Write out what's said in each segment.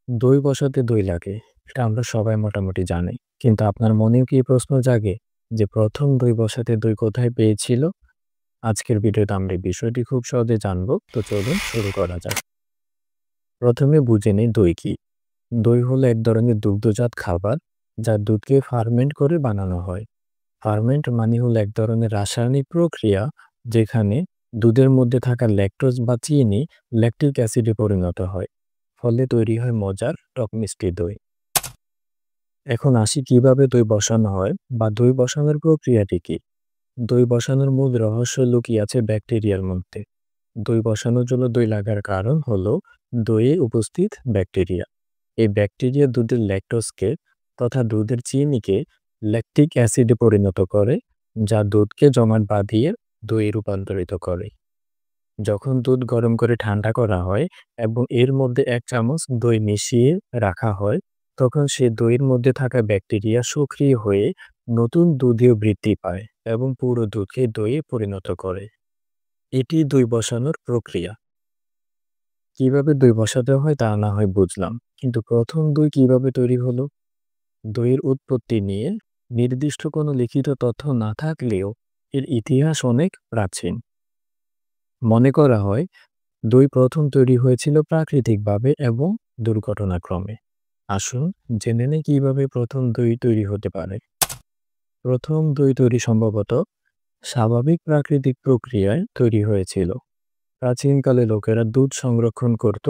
দই বসাতে দই লাগে। এটা আমরা সবাই মোটামুটি জানি। কিন্তু আপনার মনেও কি প্রশ্ন জাগে যে ১ম দই বসাতে দই কোথায় পেয়েছিল? আজকের ভিডিওতে আমরা এই বিষয়টি খুব সহজে জানব। তো চলুন শুরু করা যাক। ১ম এ বুঝে নেই দই কি? দই হলো এক ধরনের দুগ্ধজাত খাবার যা দুধকে ফার্মেন্ট করে বানানো হয়। ফার্মেন্ট মানে হলো এক ধরনের রাসায়নিক প্রক্রিয়া যেখানে দুধের মধ্যে থাকা ল্যাকটোজ বা চিনি ল্যাকটিক অ্যাসিডে পরিণত হয়। ফলে তৈরি হয় মজার টক মিষ্টি দই। এখন আসি কিভাবে দই বসানো হয় বা দই বসানোর প্রক্রিয়াটি কি। দই বসানোর মূল রহস্য লুকিয়ে আছে ব্যাকটেরিয়ার মধ্যে। দই বসানোর জন্য দই লাগার কারণ হলো দইয়ে উপস্থিত ব্যাকটেরিয়া। এই ব্যাকটেরিয়া দুধের ল্যাকটোজকে তথা দুধের চিনিকে ল্যাকটিক অ্যাসিডে পরিণত করে, যা দুধকে জমাট বাঁধিয়ে দইয়ে রূপান্তরিত করে। যখন দুধ গরম করে ঠান্ডা করা হয় এবং এর মধ্যে ১ চামচ দই মিশিয়ে রাখা হয়, তখন সে দইয়ের মধ্যে থাকা ব্যাকটেরিয়া সক্রিয় হয়ে নতুন দুধেও বৃদ্ধি পায় এবং পুরো দুধকে দইয়ে পরিণত করে। এটি দই বসানোর প্রক্রিয়া। কিভাবে দই বসাতে হয় তা না হয় বুঝলাম, কিন্তু প্রথম দই কিভাবে তৈরি হলো? দইয়ের উৎপত্তি নিয়ে নির্দিষ্ট কোনো লিখিত তথ্য না থাকলেও এর ইতিহাস অনেক প্রাচীন। মনে করা হয় দই প্রথম তৈরি হয়েছিল প্রাকৃতিকভাবে এবং দুর্ঘটনাক্রমে। আসুন জেনে নেই কিভাবে প্রথম দই তৈরি হতে পারে। প্রথম দই তৈরি সম্ভবত স্বাভাবিক প্রাকৃতিক প্রক্রিয়ায় তৈরি হয়েছিল। প্রাচীনকালে লোকেরা দুধ সংরক্ষণ করত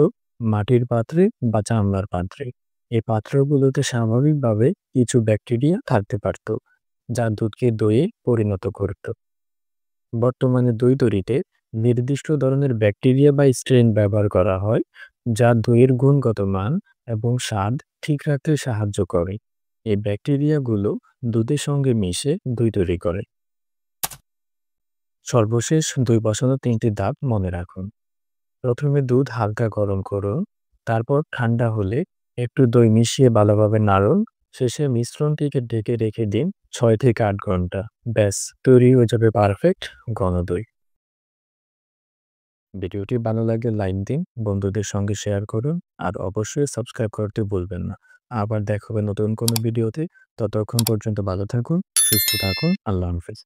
মাটির পাত্রে বা চামড়ার পাত্রে। এই পাত্রগুলোতে স্বাভাবিকভাবে কিছু ব্যাকটেরিয়া থাকতে পারত, যা দুধকে দইয়ে পরিণত করত। বর্তমানে দই তৈরিতে নির্দিষ্ট ধরনের ব্যাকটেরিয়া বা স্ট্রেন ব্যবহার করা হয়, যা দইয়ের গুণগত মান এবং স্বাদ ঠিক রাখতে সাহায্য করে। এই ব্যাকটেরিয়াগুলো দুধের সঙ্গে মিশে দই তৈরি করে। সর্বশেষ দই বসানোর ৩টি ধাপ মনে রাখুন। প্রথমে দুধ হালকা গরম করুন, তারপর ঠান্ডা হলে একটু দই মিশিয়ে ভালোভাবে নাড়ুন। শেষে মিশ্রণটিকে ঢেকে রেখে দিন ৬ থেকে ৮ ঘন্টা। ব্যাস, তৈরি হয়ে যাবে পারফেক্ট ঘন দই। ভিডিওটি ভালো লাগলে লাইক দিন, বন্ধুদের সঙ্গে শেয়ার করুন আর অবশ্যই সাবস্ক্রাইব করতে ভুলবেন না। আবার দেখা হবে নতুন কোনো ভিডিওতে। ততক্ষণ পর্যন্ত ভালো থাকুন, সুস্থ থাকুন। আল্লাহ হাফেজ।